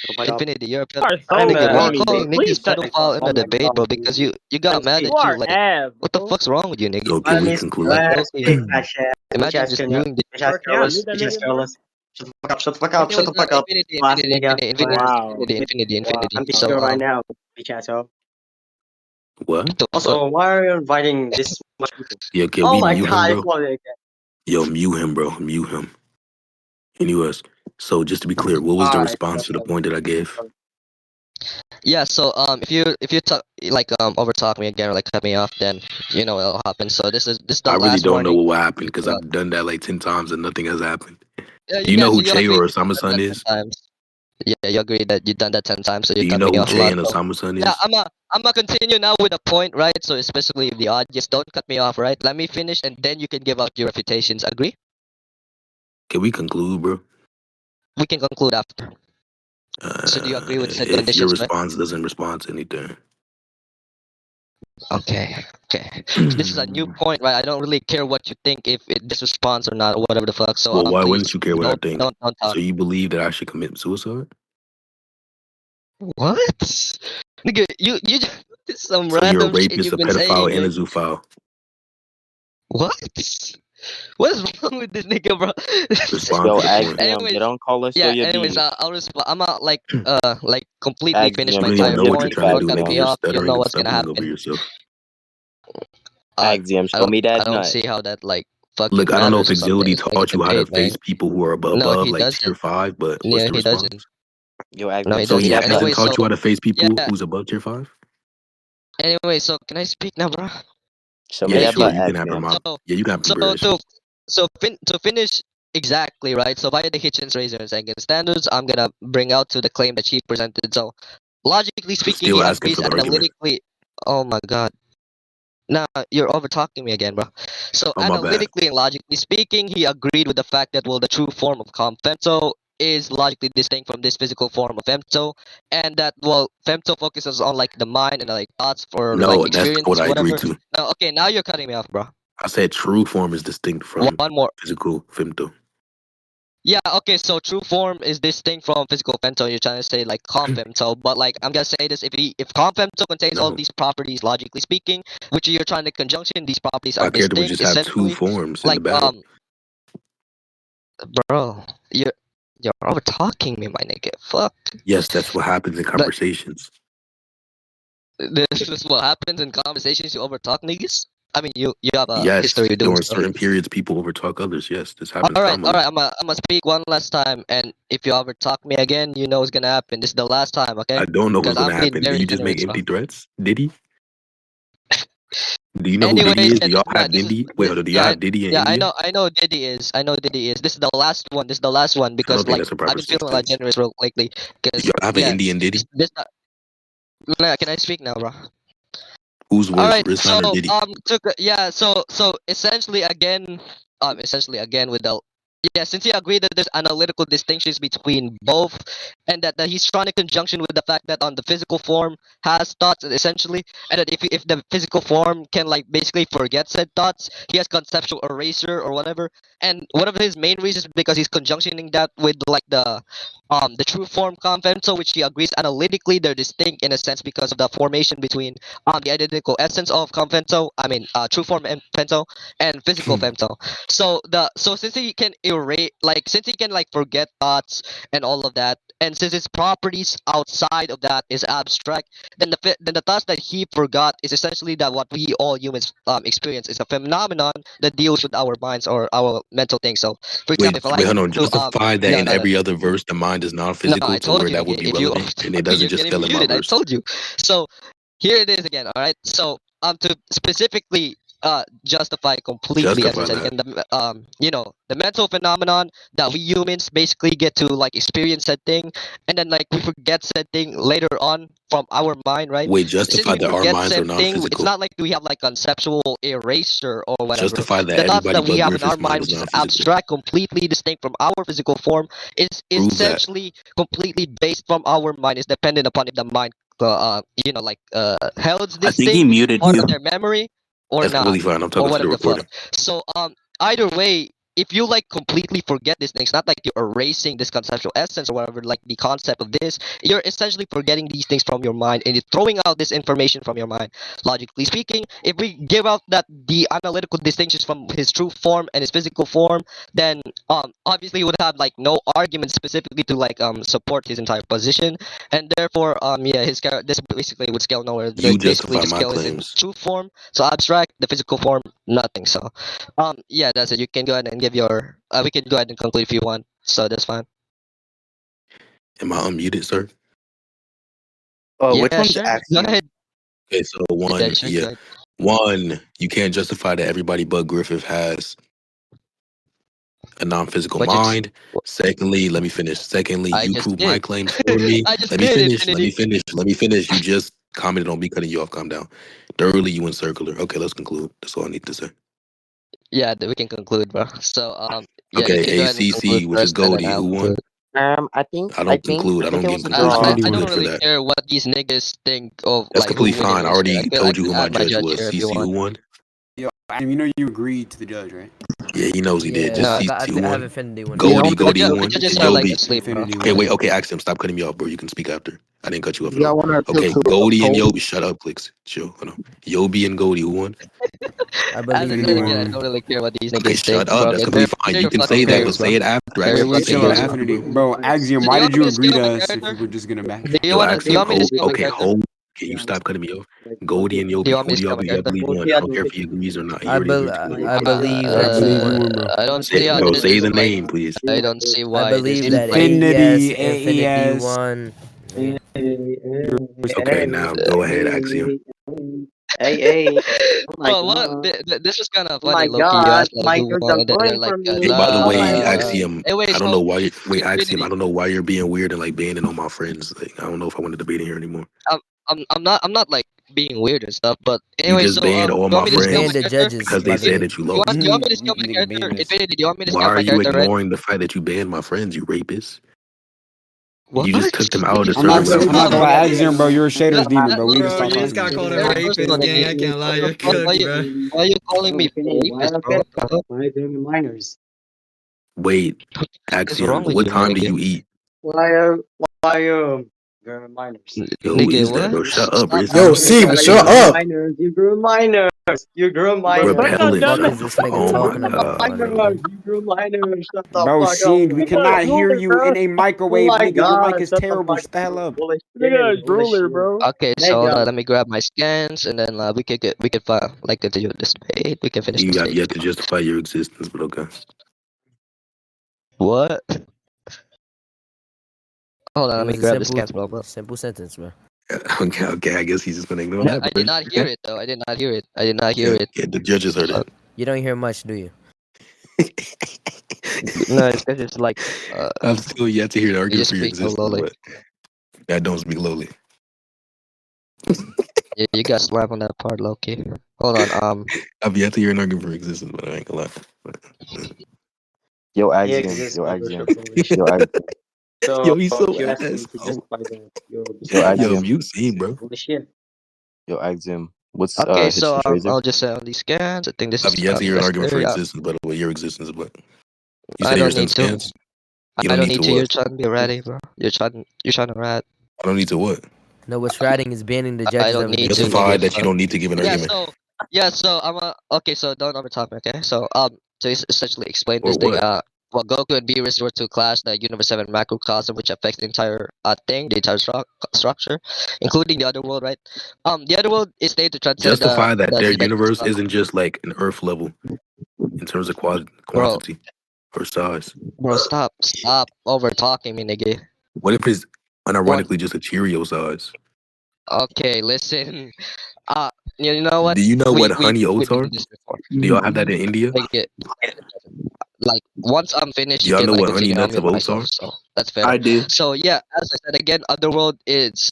Pedophile. Infinity, you're a You are I'm so nigga. Why you corny, bro. calling niggas Please shut. pedophile in oh a my debate, bro? god. Because you got Let's mad see. You that you are like. ass, What the bro. fuck's wrong with you, nigga? so can My we name is conclude? Glad, Okay, big fat shit. Bitch imagine ass just can viewing the. bitch ass Can I careless, mute that bitch ass nigga, bro? careless. Shut the fuck up, shut the fuck up, Okay, shut wait, the fuck up. Last nigga. infinity, Last Wow. nigga. infinity. I'm So teaching you right now, bitch ass hoe. What? So, Also, why are you inviting this much people? Yo, can Oh we my mute him, god, I bro? called it again. Yo, mute him, bro. Mute him. Anyways, so just to be clear, what was the Alright, response that's to the fine. point that I gave? yeah, so if you talk like overtalk me again or like cut me off, then you know what'll happen. So this is the I really last don't know warning. what will happen because Uh, I've done that like 10 times and nothing has happened. yeah, Do you know yes, who you Che agree or that you've Osama's done son that 10 is? times. Yeah, you agree that you've done that 10 times, so you Do you cut know me who off a Che lot. and So Osama's son yeah, is? I'm gonna continue now with the point, right? So especially if the audience don't cut me off, right? Let me finish, and then you can give out your refutations. Agree? Can we conclude, bro? We can conclude after. So do you agree with said If your conditions, right? response doesn't respond to anything. Okay, okay. So this is a new point, right? I don't really care what you think if this responds or not or whatever the fuck. So Well, why please wouldn't you care what I don't think? don't don't So talk. you believe that I should commit suicide? What? Nigga, you just this is some So you're a random shit rapist, you've a been saying, pedophile, and a gang. zoophile. What? What is wrong with this nigga, bro? Respond Yo, to the point. Axiom, they anyways, don't call us yeah. Soya Anyways, Beef. I'll respond. I'm not like completely finish I Axiom, my don't show even entire me know your what you're point. beef, trying to Don't do, cut nigga. me Axiom. You're off. You stuttering know and what's gonna stumbling over happen. yourself. Axiom, I show don't me I that don't nut. see how that like Look, fucking I don't know matters if or something. agility It's like a taught you how to debate, man. face people who are No, above he like tier doesn't. 5, but what's No, the he doesn't. response? Yo, No, Axiom, he show So me he doesn't. that nut. hasn't Anyway, taught so you how to face people yeah. who's above tier 5? Anyway, so can I speak now, bro? Show me Yeah, Thank that you. sure. butt, You can have her Axiom. mom. So Yeah, you can have so progression. to finish exactly right. So via the Hitchens razor and Sagan standards, I'm gonna bring out to the claim that she presented. So logically I'm speaking, still he asking agrees for the argument. analytically. Oh my god. Nah, you're over talking me again, bro. So Oh, my bad. analytically and logically speaking, he agreed with the fact that well, the true form of comp femto is logically distinct from this physical form of femto, and that well, femto focuses on like the mind and like thoughts for like No, that's not what experience, I agreed whatever. to. Now, okay, now you're cutting me off, bro. I said true form is distinct from One more. physical femto. Yeah, okay, so true form is distinct from physical femto. You're trying to say like comp femto, but like I'm gonna say this: if comp femto contains all No, these properties, logically speaking, which you're trying to conjunction, these properties are my character would distinct. just have two Essentially, forms in the like battle. bro, you're over talking me, my nigga. Fuck. Yes, that's what happens in But conversations. this is what happens in conversations. You over talk niggas. I mean, you have a Yes, history of doing during so. certain periods, people overtalk others. Yes, this happens All commonly. right. I'm gonna speak one last time, and if you ever talk me again, you know what's gonna happen. This is the last time, okay? I don't know what's Because going I'm to being happen. Did very you just make generous, bro. empty threats? Diddy? Do you know who Diddy Anyways, is? yeah, Do this y'all is my have this is Diddy? Wait, this, hold on. Do y'all yeah have Diddy in yeah India? I know Diddy is This is the last one. This is the last one I because don't think like that's a I've proper been feeling like sentence. generous real lately. Do Because y'all have an yeah, Indian Diddy? this nah, can I speak now, bro? Who's All worse, right. So Rizwan or Diddy? yeah. So essentially again with the yeah, since he agreed that there's analytical distinctions between both, and that he's trying to conjunction with the fact that on the physical form has thoughts essentially, and that if the physical form can like basically forget said thoughts, he has conceptual erasure or whatever. And one of his main reasons is because he's conjunctioning that with like the true form conventional, which he agrees analytically they're distinct in a sense because of the formation between the identical essence of femto, I mean, true form and femto and physical femto. So since he can erase, like since he can like forget thoughts and all of that, and since his properties outside of that is abstract, then then the thoughts that he forgot is essentially that what we all humans experience is a phenomenon that deals with our minds or our mental things. So, for example, if I Wait, like hold on. to Justify that no in no no every other verse, the mind is no, non-physical I to told where you that would again. be If you relevant, and it doesn't you're just getting fail in my muted, I verse. told you. So here it is again. All right. So to specifically justify completely, as I Justify said that. again, the mental phenomenon that we humans basically get to like experience that thing, and then like we forget said thing later on from our mind, right? Wait, Since justify we that our forget minds are said thing, it's non-physical. not like we have like conceptual erasure or whatever. Justify that The thoughts everybody that we but have in our Griffith's mind mind, is which is non-physical. abstract, completely distinct from our physical form, is Prove that. essentially completely based from our mind. Is dependent upon if the mind, held I this think he thing muted part you. of their memory or That's not, completely fine. I'm or talking to the whatever the fuck. recording. So either way, if you like completely forget these things, not like you're erasing this conceptual essence or whatever, like the concept of this, you're essentially forgetting these things from your mind and you're throwing out this information from your mind. Logically speaking, if we give out that the analytical distinctions from his true form and his physical form, then obviously he would have like no argument specifically to like support his entire position, and therefore yeah, this basically would scale nowhere. You Basically justify just my scale is in claims. true form, so abstract, the physical form, nothing. So yeah, that's it. You can go ahead and give your we can go ahead and conclude if you want, so that's fine. Am I unmuted, sir? Which Yeah, one's sure, go Axiom? ahead. Okay, so Yeah, sure, go ahead. one, you can't justify that everybody but Griffith has a non-physical What you just mind. Secondly, let me finish. Secondly, I you just prove my did. claims for me. I just Let me did, finish. Let me Infinity. finish. Let me finish. You just commented on me cutting you off. Calm down. Thirdly, you went circular. Okay, let's conclude. That's all I need to say. Yeah, we can conclude, bro. So yeah, you can Okay, go ahead and conclude ACC, which is first, and then Goldie. I'll Who conclude. won? I think I I don't think conclude. I I think don't it get was a conclusion draw. I points Infinity don't points won. for really that. care what these niggas think of That's like who completely win and fine. I lose here. already I told you could who my add my judge judge was. here if you CC, who want. won? Yo, Adam, you know you agreed to the judge, right? Yeah, he knows he did. Yeah, Just No, I, CC, who I have won? Infinity winning. Yeah, Goldie, Goldie, who the won? judges And are like Yobi. asleep, bro. Infinity Okay, won. wait. Okay, Axiom, stop cutting me off, bro. You can speak after. I didn't cut you off at y'all all. want to appeal Okay, to a Goldie and poll? Yobi. Shut up, clicks. Chill. Hold on. Yobi and Goldie, who won? I As I believe Infinity said you again, won. I won. don't really care what these Okay, niggas think, shut up. bro. That's They're completely fine. You your can fucking say that, peers, but bro. say it after. They're Wait, your Axiom, wait, fucking say it chill, peers, bro. Infinity. after. Bro, Axiom, Do why you want did me you to agree scale to my us if character? you were just gonna back? Do you Yo, wanna Axiom, me to hold. scale my Okay, character? hold. Can you stop cutting me off? Goldie and Do you Yobi, want me who to do y'all, scale my y'all character? believe won? I don't care if he agrees or not. He already agreed to me. I believe I that you believe you won. won, bro. I don't Say, see how bro, this say is the like. name, please. I don't see I why this believe is that like. Infinity, Infinity AES. won. Yeah. Okay, now go ahead, Axiom. Hey, oh my Well, what god. this was kind of Oh funny, my Loki. You god, asked like who Micah's won, are and then they're going like, for me. Hey, by the Oh way, my god. Axiom, Hey, wait, I don't so know why. Wait, Axiom, I Infinity. don't know why you're being weird and like banning all my friends. Like, I don't know if I want to debate in here anymore. I'm not like being weird and stuff, but You anyway, just so banned all you want my me to You scale my banned friends the character? judges, because they by the said way. that you You want lost. you want me to scale my Nigga character? banned us. Infinity, do you want me to Why scale are my you character, right? ignoring the fact that you banned my friends, you rapist? What? You just took them out of the I'm That's not server gonna, first I'm without not off. telling gonna them. lie, Axiom, bro. You're a That, shader's demon, bro. We need to first Bro, stop you off, just talking to got you. called a very first rapist, one, gang. nigga. I can't lie. What the You're fuck? cooked, bro. Why you calling me a rapist, bro? What the fuck? Why German minors? Wait, Is wrong Axiom, with what you, my time do nigga? you eat? Why German minors? Yo, who Nigga, is that, what? bro? Shut up, Stop Rizzy. Yo, asking me Sib, questions, You shut bro. German up. minors, you German minors, you German Bro, minors. what the Repellent. fuck is this nigga Oh my talking German about, my god, bro. minors, nigga? you German minors, shut the Bro, fuck up. Sheen, we cannot hear you Bro. in a Oh microwave, my nigga. Your mic god, is shut the terrible. fuck Shut the hell up. up. Bullshit, bullshit. Okay, so Nigga. let me grab my scans, and then we could like continue this debate. We can finish You this have debate. yet to justify your existence, but okay. What? Hold on, It let me was a grab the scans, bro. simple sentence, bro. Okay, I guess he's just gonna ignore No, that, I bro. did not hear Okay. it though. I did not hear it. I did not hear Yeah, it. yeah, the judges heard Uh, it. You don't hear much, do you? no, it's because it's like I'm still yet to hear the you argument just for your speak so existence, slowly. but I don't speak lowly. Yeah, you got slapped on that part, Loki. Hold on. I've yet to hear an argument for your existence, but I ain't gonna lie. But, Yo, He Axiom. exists Yo, because we're Axiom. so foolish. Yo, Axiom. So yo, he's if so you ask me ass. to Oh, justify that, you're Yo, yo, Axiom. mute scene, bro. bullshit. Yo, Axiom. What's okay, so Hitchens razor? I'll just say on these scans. I think this I've is yet to hear an argument for necessary. existence, by the way, your existence, but you I said you're don't sending need to. scans? You I don't don't need need to to. You're what? trying to be ready, bro. You're trying to rat. I don't need to what? No, what's writing is banning the I judges don't of a need to, debate. Justify nigga. that you don't need to give an Yeah, argument. so okay, so don't overtalk me, okay? So to essentially explain Or this thing, what? well, Goku and Beerus were to clash the Universe 7 macrocosm, which affects the entire thing, the entire structure, including the other world, right? The other world is stated to transcend Justify that their the universe dimensional. isn't just like an Earth level in terms of Bro, quantity or size. stop over talking me, nigga. What if it's One, unironically just a Cheerio size? okay, listen. Uh, you know what? Do you know what honey We've oats been are? through this before. Do y'all have that in India? Like, like once I'm finished, Do you y'all can know like what honey continue. I'll nuts mute of oats myself. are? So That's fair. I did. So yeah, as I said again, Underworld is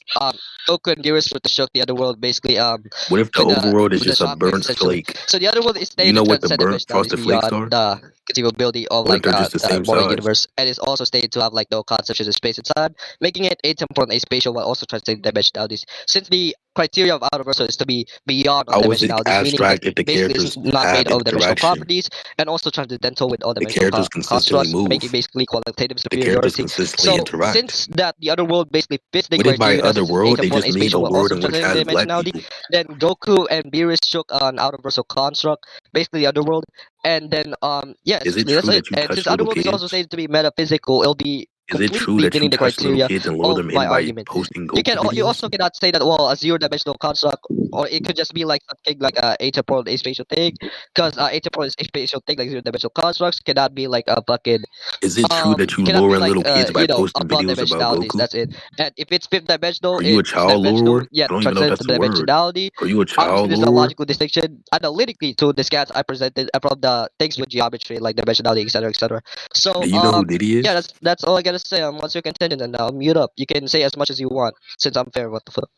Goku and Beerus with the shock. The Underworld basically What if the overworld is with the just a shockwaves burnt essentially. flake? So the Underworld is You staying know to what the transcend burnt dimensionalities frosted flakes beyond are? the conceivability of What if like they're just the the same mortal size? universe, and is also stated to have like no conception of space inside, making it atemporal and aspatial while also transcending dimensionalities. Since the criteria of outer verso is to be beyond all How is it dimensionalities, meaning that abstract if the basically it's characters not made have of dimensional interaction? properties, and also transcendental with all The dimensional characters consistently constructs, making move. basically qualitative The characters superiority. consistently So interact. since that the other world basically fits the What if by criteria other since it's world they atemporal just and mean a spatial while world also in which transcending has black dimensionality, people? then Goku and Beerus shook an outer verso construct, basically the other world, and then yeah, Is it essentially that's true it. that you And touch since little otherworld is also kids? stated to be metaphysical, it'll be Is it true completely that you fitting the touch little criteria kids and lure of them my in by argument. posting Goku You videos? also cannot say that well a zero dimensional construct, or it could just be like something like a atemporal aspatial thing, because atemporal aspatial thing like zero dimensional constructs cannot be like a fucking Is it true that you cannot be lure in like little kids by posting above videos about dimensionalities. Goku? That's it. And if it's fifth dimensional, Are you a it's child dimensional, lurer? yeah, I don't even know if transcends to that's a word. dimensionality. Are you a Obviously child there's a lurer? logical distinction analytically to the scats I presented from the things with geometry like dimensionality, etc., etc. So Do you know who Diddy yeah, is? that's all I gotta say. Once you're contingent, and I'll mute up. You can say as much as you want since I'm fair. What the fuck?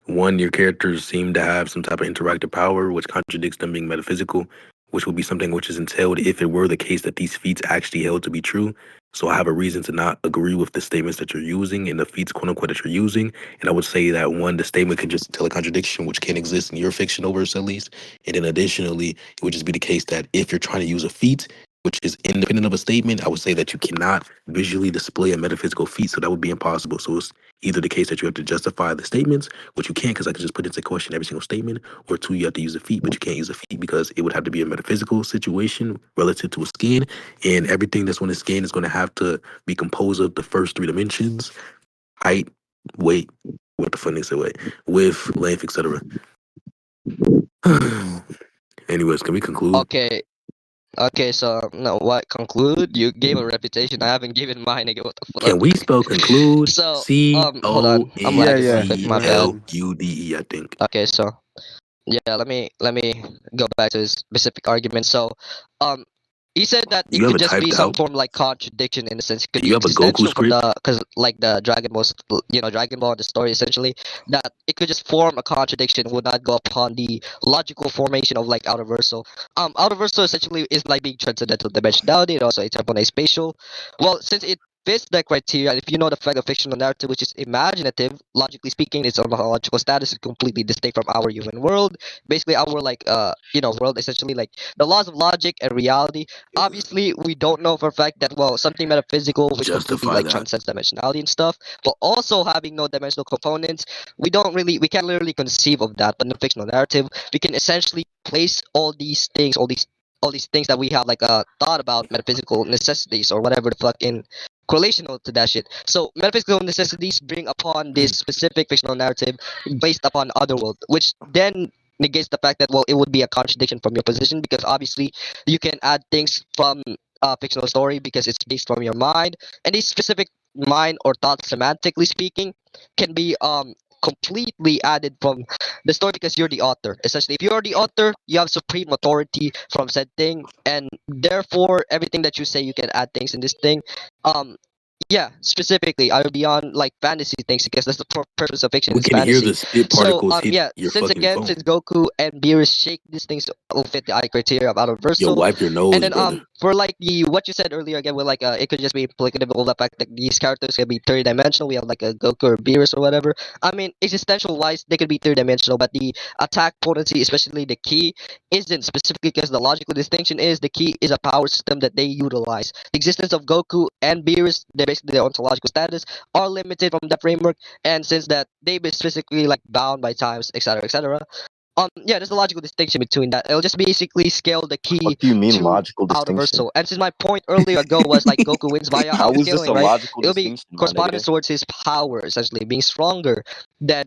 One, your characters seem to have some type of interactive power, which contradicts them being metaphysical, which would be something which is entailed if it were the case that these feats actually held to be true. So I have a reason to not agree with the statements that you're using and the feats, quote unquote, that you're using. And I would say that one, the statement could just tell a contradiction, which can exist in your fictional verse at least. And then additionally, it would just be the case that if you're trying to use a feat, which is independent of a statement, I would say that you cannot visually display a metaphysical feat. So that would be impossible. So it's either the case that you have to justify the statements, which you can't because I could just put into question every single statement, or two, you have to use a feat, but you can't use a feat because it would have to be a metaphysical situation relative to a skin, and everything that's on the skin is going to have to be composed of the first three dimensions: height, weight, what the fuck is it, weight, width, length, etc. Anyways, can we conclude? Okay. Okay, so no, what conclude? You gave a reputation. I haven't given mine. Nigga, what the Can fuck? we spell conclude? So C hold O on, I'm Yeah, N lagging real yeah. quick. C My Go bad. L ahead. U D E, I think. Okay, so yeah, let me go back to his specific argument. So, um, he said that Do it you have could it just be typed some out? form like contradiction in a sense. It could Do be you have a Goku existential from script? the because like the Dragon Ball, Dragon Ball the story essentially that it could just form a contradiction would not go upon the logical formation of like outer verso. Outer verso essentially is like being transcendental dimensionality and also a temporal spatial. Well, since it fits that criteria, if you know the fact of fictional narrative, which is imaginative, logically speaking, its ontological status is completely distinct from our human world. Basically, our like world essentially like the laws of logic and reality. Obviously, we don't know for a fact that well something metaphysical which completely Justify like that. transcends dimensionality and stuff, but also having no dimensional components, we can't literally conceive of that. But in the fictional narrative, we can essentially place all these things that we have like thought about metaphysical necessities or whatever the fuck in correlational to that shit. So metaphysical necessities bring upon this specific fictional narrative based upon otherworld, which then negates the fact that well it would be a contradiction from your position because obviously you can add things from a fictional story because it's based from your mind, and these specific mind or thought semantically speaking can be completely added from the story because you're the author. Essentially, if you're the author, you have supreme authority from said thing, and therefore everything that you say you can add things in this thing. Um, yeah, specifically, I will be on like fantasy things because that's the purpose of fiction We is can hear fantasy. the spit So particles hit yeah, your fucking phone. since Goku and Beerus shake these things will fit the eye criteria of outer Yo, verso, wipe your and nose, then brother. for like the what you said earlier again with like it could just be implicative of the fact that these characters can be third dimensional. We have like a Goku or Beerus or whatever. I mean, existential wise, they could be third dimensional, but the attack potency, especially the key, isn't specifically because the logical distinction is the key is a power system that they utilize. The existence of Goku and Beerus, they're basically their ontological status, are limited from that framework, and since that they've been specifically like bound by times, etc., etc. Yeah, there's a logical distinction between that. It'll just basically scale the key What do you mean to logical outer distinction? verso. And since my point earlier ago was like Goku wins via How auto is this a scaling, right? logical It'll be distinction, my corresponding nigga? towards his power essentially being stronger than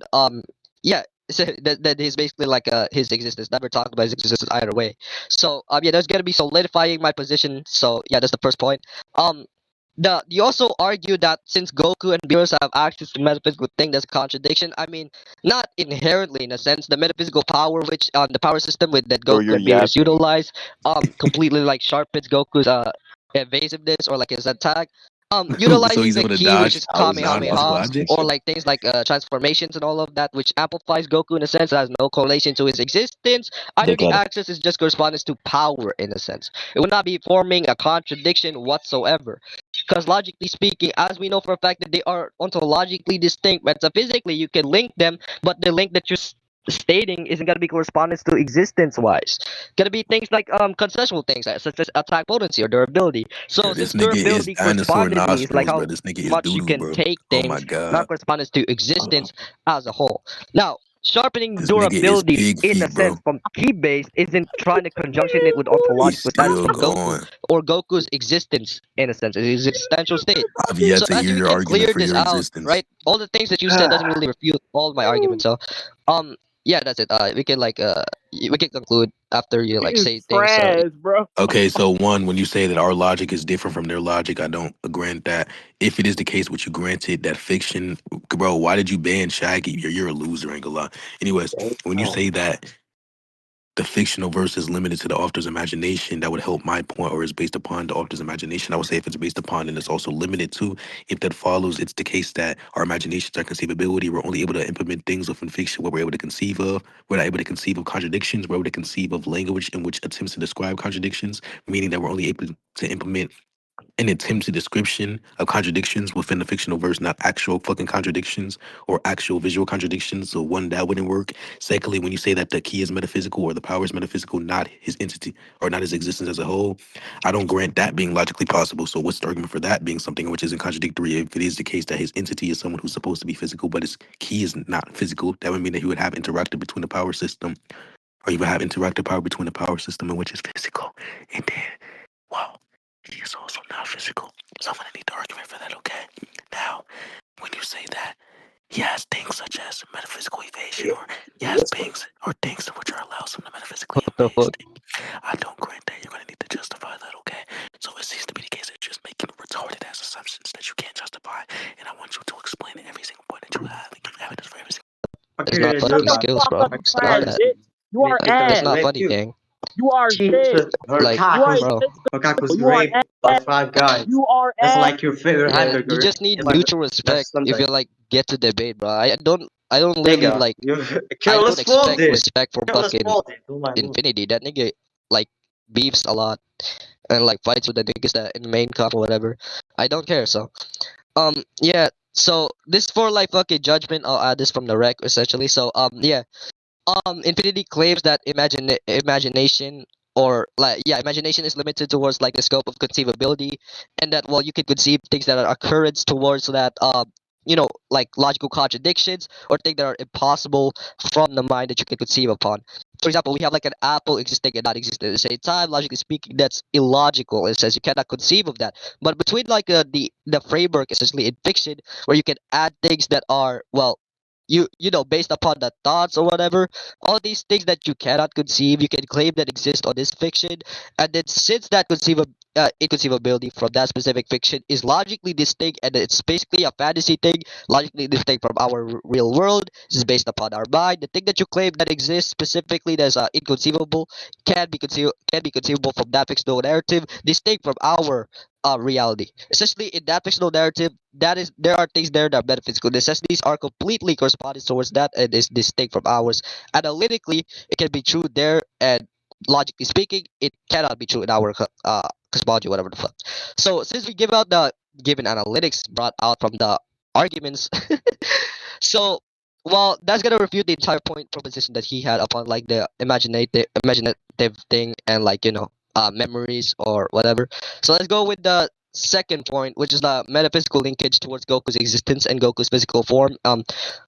yeah. So that is basically like his existence. Never talked about his existence either way. So yeah, there's gonna be solidifying my position. So yeah, that's the first point. Um, you also argue that since Goku and Beerus have access to metaphysical thing, that's a contradiction. I mean, not inherently in a sense. The metaphysical power, which the power system with that Bro, Goku you're and Beerus yapping. utilize, completely like sharpens Goku's evasiveness or like his attack, So utilizing he's the able to key, which dodge is I was not watching non-physical Kamehameha, this objects. or fiction. like things like transformations and all of that, which amplifies Goku in a sense that has no correlation to his existence. Either They the got it. access is just corresponds to power in a sense. It would not be forming a contradiction whatsoever. Because logically speaking, as we know for a fact that they are ontologically distinct, metaphysically you can link them, but the link that you're stating isn't gonna be correspondence to existence wise. Gonna be things like conceptual things such as attack potency or durability. So Yo, this since nigga is durability dinosaur correspondingly is like nostrils, bro. how This nigga is much you doodoo, can bro. take Oh my things, god. not correspondence to Uh, existence as a whole. Now, sharpening This nigga is durability pig in a feet, bro. sense from key base isn't trying to conjunction it with He's ontological status still of Goku going. or Goku's existence in a sense, his existential state. I've yet So to as hear we your can argument clear for this your out, existence. right? All the things that you said doesn't really refute all my arguments. So, um, yeah, that's it. We can like we can conclude after you like say things. So Trash, bro. Okay, so one, when you say that our logic is different from their logic, I don't grant that. If it is the case, which you granted that fiction, bro, why did you ban Shaggy? You're a loser, ain't gonna lie. Anyways, when you say that the fictional verse is limited to the author's imagination, that would help my point, or is based upon the author's imagination. I would say if it's based upon, and it's also limited to, if that follows, it's the case that our imaginations, our conceivability, we're only able to implement things within fiction what we're able to conceive of. We're not able to conceive of contradictions. We're able to conceive of language in which attempts to describe contradictions, meaning that we're only able to implement an attempt to description of contradictions within the fictional verse, not actual fucking contradictions or actual visual contradictions. So one, that wouldn't work. Secondly, when you say that the key is metaphysical or the power is metaphysical, not his entity or not his existence as a whole, I don't grant that being logically possible. So what's the argument for that being something which isn't contradictory? If it is the case that his entity is someone who's supposed to be physical, but his key is not physical, that would mean that he would have interacted between the power system, or you would have interactive power between the power system and which is physical. And then, well, he is also not physical. So I'm gonna need the argument for that, okay? Now, when you say that he has things such as metaphysical evasion, or he has things or things which are allowed from the metaphysically what the fuck? evaded, I don't grant that. You're gonna need to justify that, okay? So it seems to be the case that you're just making retarded ass assumptions that you can't justify, and I want you to explain every single point that you have and give evidence for every single. It's not Okay, Shut fucking the Yoga. skills, fuck bro. up, you Stop trash Okaku, that. bitch. You are That's ass. not let funny, you. gang. You are shit. Like, You are Hokaku's bro. invisible. Hokaku's You are raped by ass. 5 guys. You are That's ass. like your favorite Yeah, you hamburger. just need It's like mutual that's respect if you something. like get to debate, bro. I don't really Nigga, like you I don't careless expect faulted. respect from Careless fucking faulted. Oh my god. Infinity. That nigga like beefs a lot and like fights with the niggas that in the main comp or whatever. I don't care. So yeah. So this for like fucking judgment. I'll add this from the rec essentially. So yeah. Infinity claims that imagination or like yeah imagination is limited towards like the scope of conceivability, and that well you can conceive things that are occurrence towards that like logical contradictions or things that are impossible from the mind that you can conceive upon. For example, we have like an apple existing and not existing at the same time. Logically speaking, that's illogical. It says you cannot conceive of that. But between like the framework essentially in fiction, where you can add things that are well you know based upon the thoughts or whatever, all these things that you cannot conceive you can claim that exist on this fiction, and then since that inconceivability from that specific fiction is logically distinct and it's basically a fantasy thing, logically distinct from our real world. This is based upon our mind. The thing that you claim that exists specifically that's inconceivable can be conceivable from that fictional narrative, distinct from our reality. Essentially, in that fictional narrative, that is there are things there that are metaphysical necessities are completely corresponding towards that and is distinct from ours. Analytically, it can be true there, and logically speaking, it cannot be true in our cosmology, whatever the fuck. So since we give out the given analytics brought out from the arguments, so well that's gonna refute the entire point proposition that he had upon like the imaginative thing and like memories or whatever. So let's go with the second point, which is the metaphysical linkage towards Goku's existence and Goku's physical form.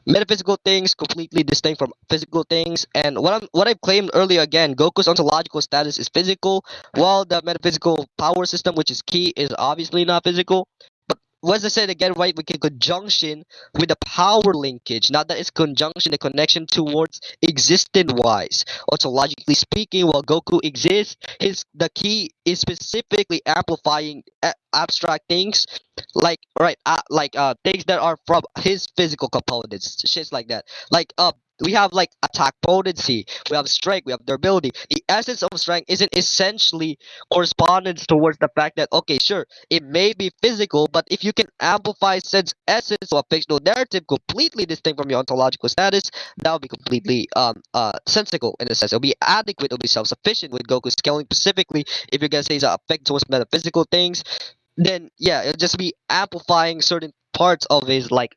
Metaphysical things completely distinct from physical things, and what I've claimed earlier again, Goku's ontological status is physical, while the metaphysical power system, which is key, is obviously not physical. But as I said again, right, we can conjunction with the power linkage, not that it's conjunction, the connection towards existent wise. Ontologically speaking, while Goku exists, the key is specifically amplifying abstract things, like things that are from his physical components, shits like that. Like We have like attack potency, we have strength, we have durability. The essence of strength isn't essentially correspondence towards the fact that okay, sure, it may be physical, but if you can amplify said essence to a fictional narrative completely distinct from your ontological status, that would be completely sensical in a sense. It'll be adequate, it'll be self-sufficient with Goku scaling specifically. If you're gonna say it's a effect towards metaphysical things, then yeah, it'll just be amplifying certain parts of his like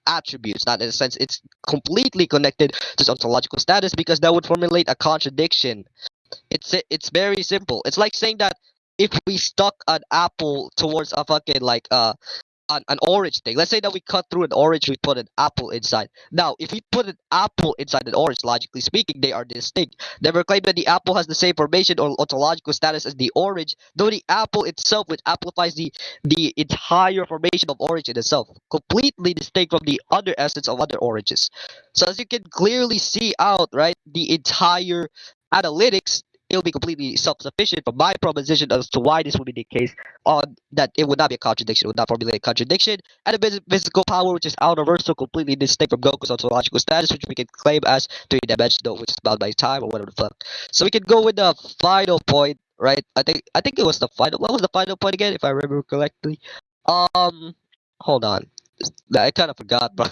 attributes. Not in a sense it's completely connected to his ontological status, because that would formulate a contradiction. It's very simple. It's like saying that if we stuck an apple towards a fucking like an orange thing. Let's say that we cut through an orange, we put an apple inside. Now, if we put an apple inside an orange, logically speaking, they are distinct. Never claim that the apple has the same formation or ontological status as the orange, though the apple itself, which amplifies the entire formation of orange in itself, completely distinct from the other essence of other oranges. So as you can clearly see out, right, the entire analytics, it'll be completely self-sufficient from my proposition as to why this would be the case, on that it would not be a contradiction, it would not formulate a contradiction, and a physical power which is universal, completely distinct from Goku's ontological status, which we can claim as three-dimensional, which is bound by time or whatever the fuck. So we can go with the final point, right? I think it was the final. What was the final point again, if I remember correctly? Hold on, I kind of forgot, bro.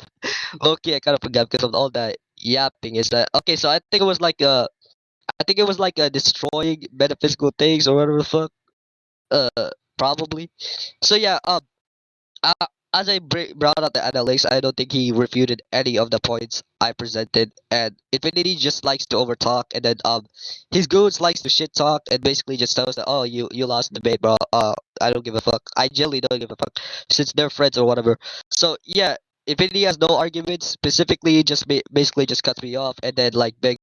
Okay, I kind of forgot because of all that yapping. Is that okay? So I think it was like destroying metaphysical things or whatever the fuck. Probably. So yeah, uh, as I brought up the analytics, I don't think he refuted any of the points I presented, and Infinity just likes to overtalk, and then his goons likes to shit talk, and basically just tells that oh you lost the debate, bro. I don't give a fuck. I genuinely don't give a fuck since they're friends or whatever. So yeah, Infinity has no arguments. Specifically, just basically just cuts me off, and then like begs